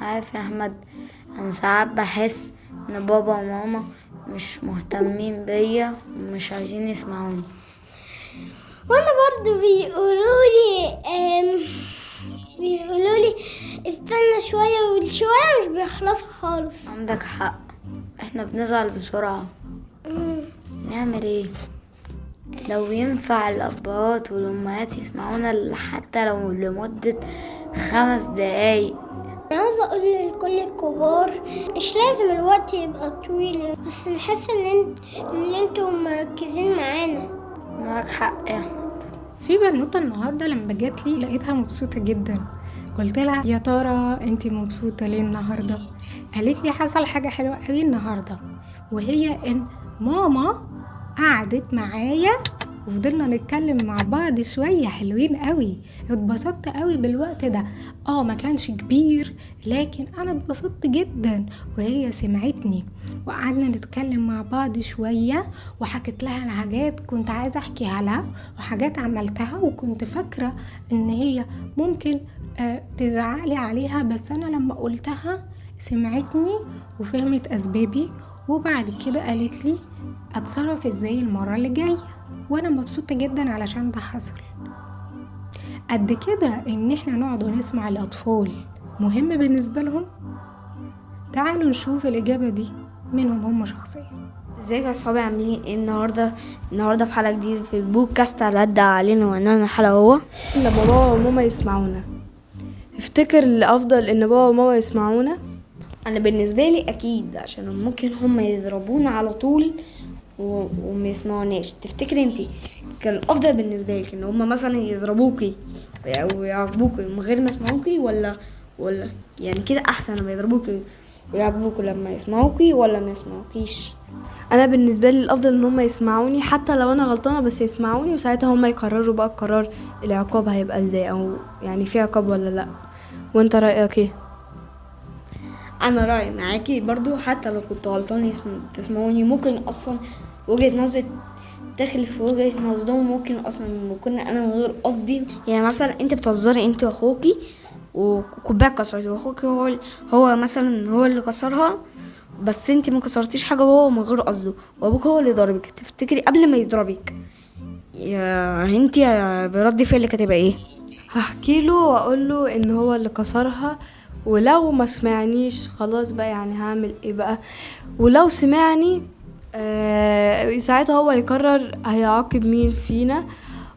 عارف يا احمد، انا ساعات بحس ان بابا وماما مش مهتمين بيا ومش عايزين يسمعوني. وانا برضو بيقولوا لي استنى شوية، والشوية مش بيخلصوا خالص. عندك حق، احنا بنزعل بسرعة. نعمل ايه؟ لو ينفع الابهات والامهات يسمعونا حتى لو لمدة 5 دقايق. انا عاوزة اقول لكل الكبار مش لازم الوقت يبقى طويل، بس نحس ان انتوا مركزين معانا. معاك حق يا احمد. في بنوتة النهاردة لما جات لي لقيتها مبسوطة جدا. قلت لها يا ترى انتي مبسوطة ليه النهاردة؟ قالت لي حصل حاجة حلوة قوي النهاردة، وهي ان ماما قعدت معايا وفضلنا نتكلم مع بعض شوية حلوين قوي. اتبسطت قوي بالوقت ده. ما كانش كبير، لكن انا اتبسطت جدا وهي سمعتني، وقعدنا نتكلم مع بعض شوية، وحكت لها عن حاجات كنت عايزة احكيها لها وحاجات عملتها وكنت فاكرة ان هي ممكن تزعلي عليها، بس انا لما قلتها سمعتني وفهمت اسبابي، وبعد كده قالت لي اتصرف ازاي المرة اللي جاية، وانا مبسوطة جدا علشان ده حصل. قد كده ان احنا نقعد ونسمع الاطفال مهم بالنسبة لهم. تعالوا نشوف الاجابة دي منهم هم شخصيا. ازيك يا صحابي، عاملين ايه النهارده في حلقه جديده في البودكاست على قد علينا وعنوان الحلقه هو ان بابا وماما يسمعونا. تفتكر الافضل ان بابا وماما يسمعونا؟ انا بالنسبه لي اكيد، عشان ممكن هم يضربونا على طول وما يسمعوناش. تفتكري انتي كان الافضل بالنسبه لك ان هم مثلا يضربوكي ويعاقبوكي من غير ما يسمعوكي، ولا يعني كده احسن لما يضربوكي ويعاقبوكي لما يسمعوكي ولا ما يسمعوكيش؟ انا بالنسبه لي الافضل ان هم يسمعوني حتى لو انا غلطانه، بس يسمعوني وساعتها هم يقرروا بقى القرار العقاب هيبقى ازاي، او يعني في عقاب ولا لا. وانت رايك ايه؟ انا رايي معاكي برضو، حتى لو كنت غلطان تسمعوني. ممكن اصلا وجهة نظري تخلف وجهة نظرهم، ممكن اصلا ممكن انا من غير قصدي. يعني مثلا انت بتهزري انت واخوكي وكوبايه كسرت، واخوكي هو مثلا هو اللي كسرها، بس انت ما كسرتيش حاجه وهو من غير قصده، وابوك هو اللي ضربك. تفتكري قبل ما يضربك يا انت برد فعلك هتبقى ايه؟ هحكي له واقول له ان هو اللي كسرها، ولو ما سمعنيش خلاص بقى يعني هعمل ايه بقى. ولو سمعني ساعتها هو يقرر هيعاقب مين فينا،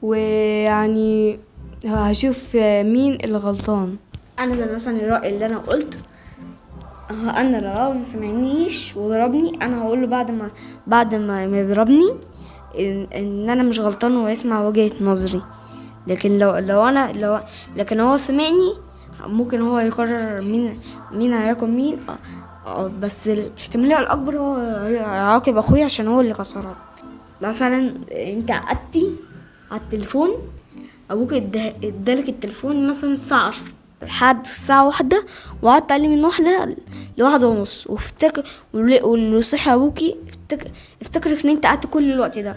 ويعني هشوف مين اللي غلطان. انا زي مثلا الرأي اللي انا قلت، انا لو ما سمعنيش وضربني انا هقول له بعد ما يضربني ان انا مش غلطان ويسمع وجهة نظري. لكن لكن هو سمعني، ممكن هو يقرر مين هياكل مين. بس الاحتمالية الأكبر هو هيعاقب أخويا عشان هو اللي كسرها. مثلا انت قعدتي على التليفون، أبوك ادالك التليفون مثلا الساعة 10 لحد الساعة 1، وقعدت أقل من 1 ل1:30، واللي صحي أبوكي افتكرك ان انت قعدت كل الوقت ده.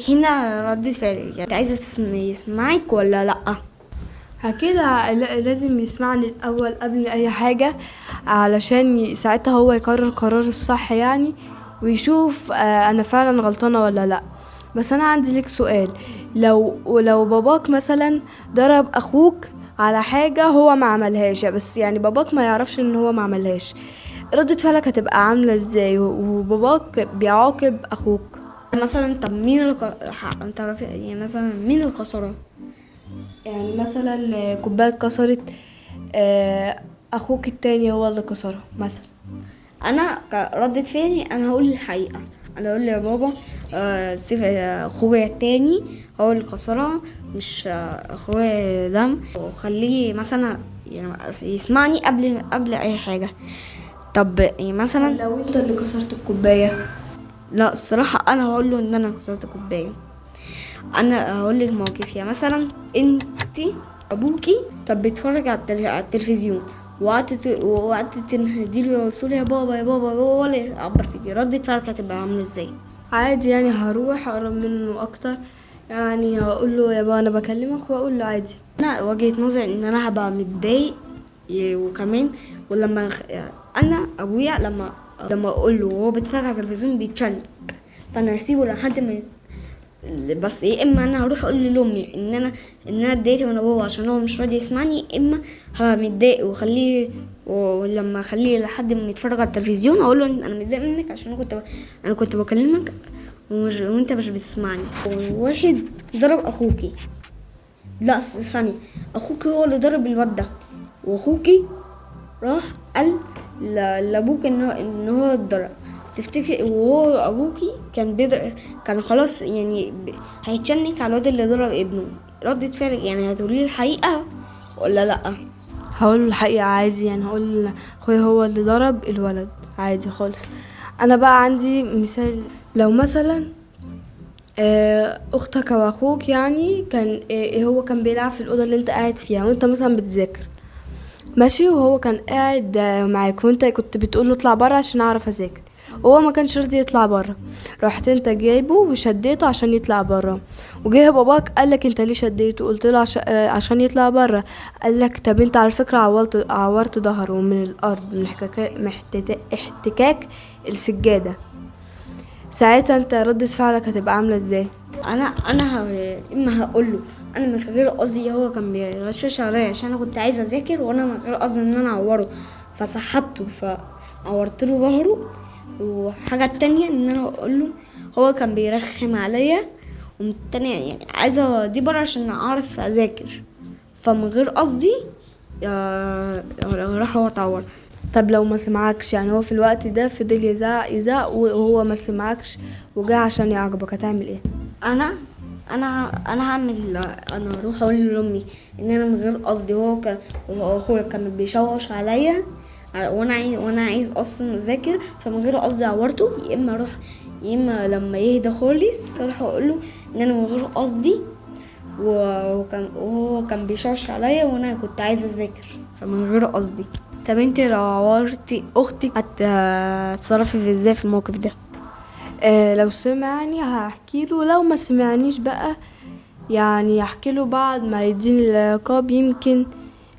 هنا ردت فعلي، يعني انت عايزة يسمعك ولا لأ؟ اكيد لازم يسمعني الاول قبل اي حاجه، علشان ساعتها هو يقرر قرار الصح يعني، ويشوف انا فعلا غلطانه ولا لا. بس انا عندي لك سؤال، لو باباك مثلا ضرب اخوك على حاجه هو ما عملهاش، بس يعني باباك ما يعرفش ان هو ما عملهاش، ردة فعلك هتبقى عامله ازاي وباباك بيعاقب اخوك؟ مثلا طب مين يعني مثلا مين اللي كسرها؟ يعني مثلا كوبايه اتكسرت، اخوك التاني هو اللي كسرها مثلا. انا ردة فعلي انا هقول الحقيقه، انا اقول يا بابا اخويا التاني هو اللي كسرها، مش اخويا دم، وخليه مثلا يعني يسمعني قبل اي حاجه. طب يعني مثلا لو انت اللي كسرت الكوبايه؟ لا الصراحه انا هقول له ان انا كسرت الكوبايه. انا هقول لك موقف، يعني مثلا انتي ابوكي كان بيتفرج على التلفزيون، وقعدت تنهديله وقلت له يا بابا يا بابا يا بابا، ولا يعبر فيكي، ردة فعلك هتبقى عامله ازاي؟ عادي يعني، هروح اقرب منه اكتر، يعني هقول له يا بابا انا بكلمك، واقول له عادي. انا وجهة نظري ان انا هبقى متضايق وكمان ولما انا ابويا لما اقول له وهو بيتفرج على التلفزيون بيتشنج، فانا هسيبه لحد ما بس يا اما انا هروح اقول لامي ان انا اتضايقت من بابا عشان هو مش راضي يسمعني، يا اما هبقى متضايق ولما اخليه لحد ما يتفرج على التلفزيون اقول له انا متضايق منك عشان انا كنت بكلمك وانت مش بتسمعني. واحد ضرب اخوكي، لا ثانية، اخوكي هو اللي ضرب الواد ده، واخوكي راح قال لابوك ان هو اتضرب، تفتكر وهو ابوكي كان خلاص يعني هيتشنك على الواد اللي ضرب ابنه، ردة فعلك يعني هتقولي الحقيقة ولا لا؟ هقول الحقيقة عادي، يعني هقول اخويا هو اللي ضرب الولد عادي خالص. انا بقى عندي مثال، لو مثلا اختك او اخوك يعني كان هو كان بيلعب في الاوضه اللي انت قاعد فيها وانت مثلا بتذاكر ماشي، وهو كان قاعد معاك وانت كنت بتقول له اطلع بره عشان اعرف اذاكر، وهو ما كانش راضي يطلع بره، رحت انت جايبه وشديته عشان يطلع بره، وجه باباك قالك انت ليه شديته؟ قلت له عشان يطلع بره. قالك طب انت على فكره عورت ظهره من الارض من احتكاك السجاده، ساعتها انت ردة فعلك هتبقى عامله ازاي؟ انا اما هقول له انا من غير قصدي هو كان بيغشش عليا عشان انا كنت عايزه اذاكر، وانا من غير قصدي ان انا اعوره فسحبته فعورت له ظهره. وحاجه تانية ان انا اقول له هو كان بيرخم عليا، والتانية يعني عايزه دي بره عشان اعرف اذاكر، فمن غير قصدي راح هو اتعور. طب لو ما سمعكش، يعني هو في الوقت ده فضل يزعق وهو ما سمعكش وجا عشان يعاقبك، هتعمل ايه؟ انا هعمل، انا اروح اقول لامي ان انا من غير قصدي، وهو اخويا كان بيشوش عليا وانا عايز اصلا اذاكر، فمن غير قصدي عورته، يا اما لما يهدى خالص اروح اقول له ان انا من غير قصدي وهو كان بيشوش عليا وانا كنت عايزه اذاكر فمن غير قصدي. طب انت لو عورتي اختك هتتصرفي ازاي في الموقف ده؟ لو سمعني هحكي له، لو ما سمعنيش بقى يعني هحكي له بعد ما يديني العقاب، يمكن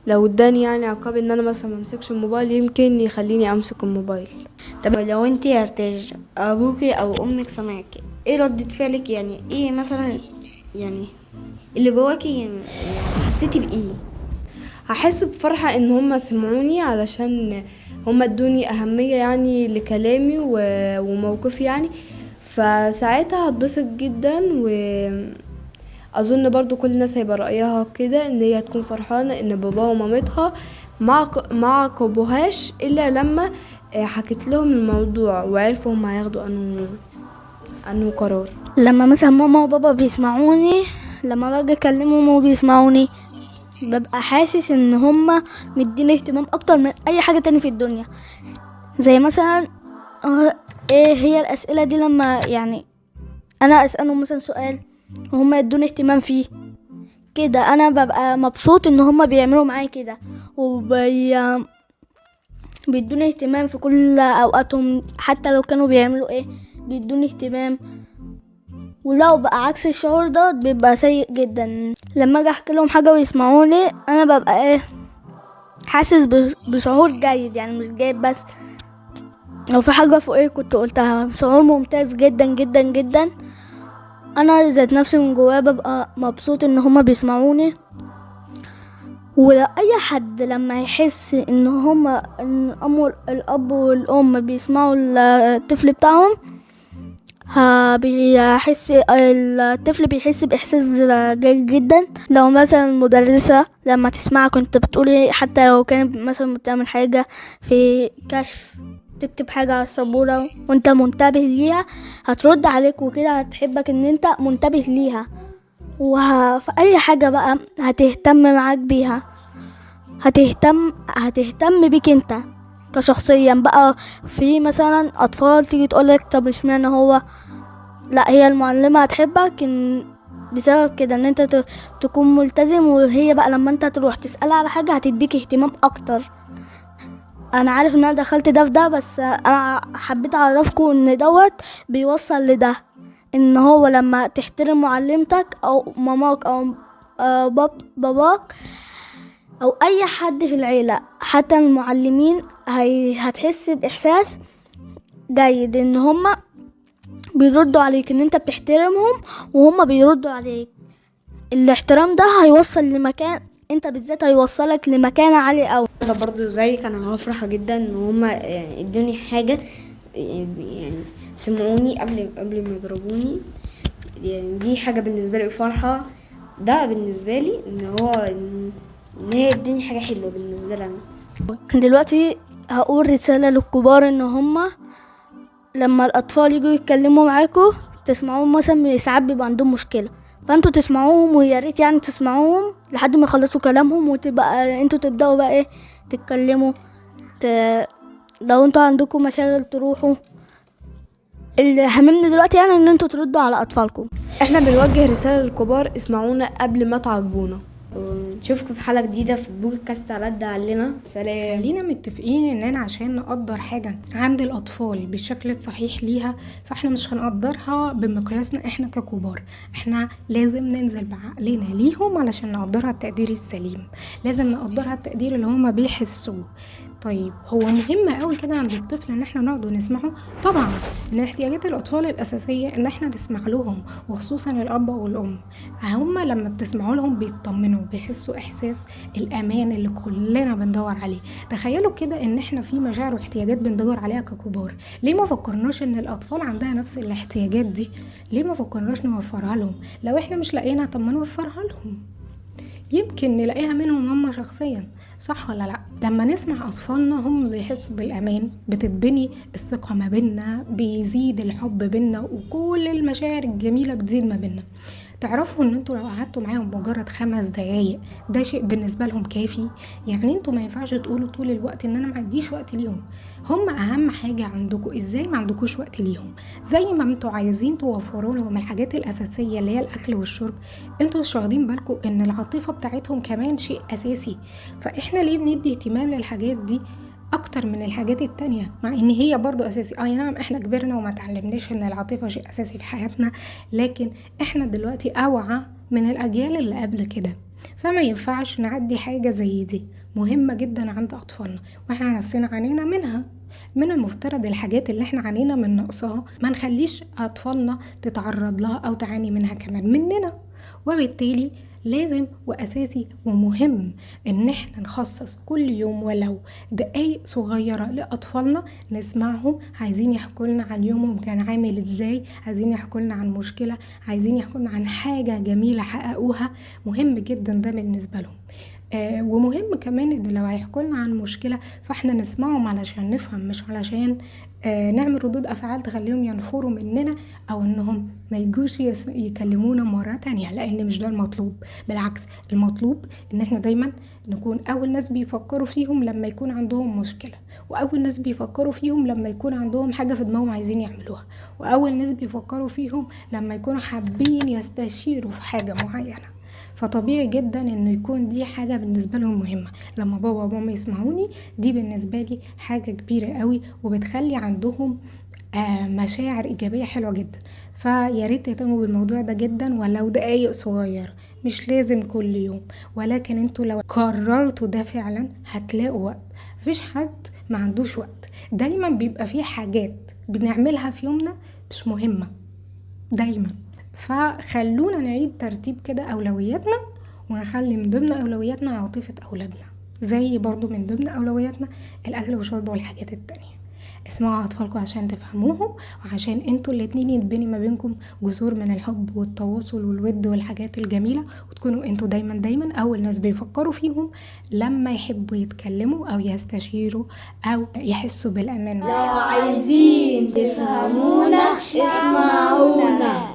لو اداني يعني عقاب ان انا مثلا ممسكش الموبايل يمكن يخليني امسك الموبايل. طب لو انت يا ارتاج ابوكي او امك سمعك، ايه ردة فعلك؟ يعني ايه مثلا يعني اللي جواكي يعني حسيتي بايه؟ هحس بفرحة ان هم سمعوني علشان هم ادوني اهمية يعني لكلامي وموقفي يعني، فساعتها هتبسط جدا، واظن برضو كل الناس هيبقى رأيها كده ان هي تكون فرحانة ان بابا ومامتها ما عاقبوهاش الا لما حكيت لهم الموضوع وعرفوا هم هياخدوا انه قرار. لما مثلا ماما وبابا بيسمعوني، لما باجي اكلمهم وبيسمعوني ببقى حاسس ان هما مديني اهتمام اكتر من اي حاجة تاني في الدنيا. زي مثلا ايه هي الاسئلة دي، لما يعني انا اسألهم مثلا سؤال وهما يدوني اهتمام فيه كده، انا ببقى مبسوط ان هما بيعملوا معايا كده بيدوني اهتمام في كل اوقاتهم، حتى لو كانوا بيعملوا ايه بيدوني اهتمام. ولو بقى عكس الشعور ده بيبقى سيء جدا. لما اجي احكي لهم حاجه ويسمعوني انا ببقى حاسس بشعور جيد، يعني مش جيد بس لو في حاجه فوق كنت قلتها، شعور ممتاز جدا جدا جدا. انا ذات نفسي من جوايا ببقى مبسوط ان هما بيسمعوني. ولو اي حد لما يحس ان هما الاب والام بيسمعوا الطفل بتاعهم الطفل بيحس باحساس جيد جدا. لو مثلا المدرسة لما تسمعك كنت بتقولي، حتى لو كانت مثلا بتعمل حاجة في كشف، تكتب حاجة على السبورة وانت منتبه ليها، هترد عليك وكده هتحبك ان انت منتبه ليها، وفي اي حاجة بقى هتهتم معاك بيها، هتهتم بيك انت كشخصيا بقى. في مثلا اطفال تيجي تقولك طب اشمعنى هو، لا هي المعلمة هتحبك بسبب كده ان انت تكون ملتزم، وهي بقى لما انت تروح تسألها على حاجة هتديك اهتمام اكتر. انا عارف ان انا دخلت ده في ده، بس انا حبيت اعرفكم ان دوت بيوصل لده، ان هو لما تحترم معلمتك او ماماك او باباك او اي حد في العيلة حتى المعلمين هتحس بإحساس جيد ان هما بيردوا عليك، ان انت بتحترمهم وهما بيردوا عليك. الاحترام ده هيوصل لمكان، انت بالذات هيوصلك لمكان عالي قوي. انا برضو زيك، انا هفرح جدا ان هما يعني ادوني حاجه، يعني سمعوني قبل ما يضربوني. يعني دي حاجه بالنسبه لي فرحه، ده بالنسبه لي ان هي ادوني حاجه حلوه بالنسبه لي انا. دلوقتي هقول رسالة للكبار ان هما لما الاطفال يجوا يتكلموا معاكم تسمعوهم، مثلا ساعات بيبقى عندهم مشكلة فانتوا تسمعوهم، ويا ريت يعني تسمعوهم لحد ما يخلصوا كلامهم، وتبقى انتوا تبداوا بقى ايه تتكلموا. لو انتوا عندكم مشاغل تروحوا. اللي هممنا دلوقتي يعني ان انتوا تردوا على اطفالكم. احنا بنوجه رسالة للكبار، اسمعونا قبل ما تعاقبونا. ونشوفكم في حلقه جديده في بودكاست على علينا. سلام. خلينا متفقين اننا عشان نقدر حاجة عند الاطفال بالشكل الصحيح ليها، فاحنا مش هنقدرها بمقياسنا احنا ككبار. احنا لازم ننزل بعقلنا ليهم علشان نقدرها التقدير السليم، لازم نقدرها التقدير اللي هما بيحسوه. طيب هو مهم قوي كده عند الطفل ان احنا نقعد ونسمعه؟ طبعا، من احتياجات الاطفال الاساسيه ان احنا نسمع لهم، وخصوصا الاب والام. هما لما بتسمعوا لهم بيطمنوا، بيحسوا احساس الامان اللي كلنا بندور عليه. تخيلوا كده ان احنا في مشاعر واحتياجات بندور عليها ككبار، ليه ما فكرناش ان الاطفال عندها نفس الاحتياجات دي؟ ليه ما فكرناش نوفرها لهم؟ لو احنا مش لاقيينها طب ما نوفرها لهم، يمكن نلاقيها منهم هم شخصيا، صح ولا لا؟ لما نسمع اطفالنا هم بيحسوا بالامان، بتتبني الثقه ما بيننا، بيزيد الحب بيننا، وكل المشاعر الجميله بتزيد ما بيننا. تعرفوا ان انتوا لو قعدتوا معاهم مجرد 5 دقايق ده شيء بالنسبه لهم كافي. يعني انتوا ما ينفعش تقولوا طول الوقت ان انا ما عنديش وقت ليهم. هم اهم حاجه عندكم ازاي ما عندكوش وقت ليهم. زي ما انتوا عايزين توفروا لهم الحاجات الاساسيه اللي هي الاكل والشرب، انتوا مش واخدين بالكم ان العاطفه بتاعتهم كمان شيء اساسي. فاحنا ليه بندي اهتمام للحاجات دي اكتر من الحاجات التانية، مع ان هي برضو اساسي؟ نعم احنا كبرنا وما تعلمناش ان العاطفة شيء اساسي في حياتنا، لكن احنا دلوقتي اوعى من الاجيال اللي قبل كده، فما ينفعش نعدي حاجة زي دي مهمة جدا عند اطفالنا واحنا نفسنا عانينا منها. من المفترض الحاجات اللي احنا عانينا من نقصها ما نخليش اطفالنا تتعرض لها او تعاني منها كمان مننا. وبالتالي لازم وأساسي ومهم إن احنا نخصص كل يوم ولو دقايق صغيرة لأطفالنا نسمعهم، عايزين يحكوا لنا عن يومهم كان عامل ازاي، عايزين يحكوا لنا عن مشكلة، عايزين يحكوا لنا عن حاجة جميلة حققوها. مهم جدا ده بالنسبة لهم. ومهم كمان ان لو هيحكوا لنا عن مشكلة فاحنا نسمعهم علشان نفهم، مش علشان نعمل ردود افعال تخليهم ينفروا مننا او انهم ما يجوش يكلمونا مرة تانية، لان مش ده المطلوب. بالعكس، المطلوب ان احنا دايما نكون اول ناس بيفكروا فيهم لما يكون عندهم مشكلة، واول ناس بيفكروا فيهم لما يكون عندهم حاجة في دماغهم عايزين يعملوها، واول ناس بيفكروا فيهم لما يكونوا حابين يستشيروا في حاجة معينة. فطبيعي جدا انه يكون دي حاجة بالنسبة لهم مهمة. لما بابا وماما يسمعوني دي بالنسبة لي حاجة كبيرة قوي، وبتخلي عندهم مشاعر ايجابية حلوة جدا. فياريت تهتموا بالموضوع ده جدا، ولو دقايق صغيرة، مش لازم كل يوم، ولكن انتوا لو قررتوا ده فعلا هتلاقوا وقت. مفيش حد ما عندوش وقت، دايما بيبقى فيه حاجات بنعملها في يومنا مش مهمة دايما. فخلونا نعيد ترتيب كده أولوياتنا، ونخلي من ضمن أولوياتنا عاطفة أولادنا، زي برضو من ضمن أولوياتنا الأكل والشرب والحاجات التانية. اسمعوا أطفالكم عشان تفهموهم، وعشان انتوا الاتنين يتبني ما بينكم جسور من الحب والتواصل والود والحاجات الجميلة، وتكونوا انتوا دايما أول ناس بيفكروا فيهم لما يحبوا يتكلموا أو يستشيروا أو يحسوا بالأمان. لو عايزين تفهمونا اسمعونا.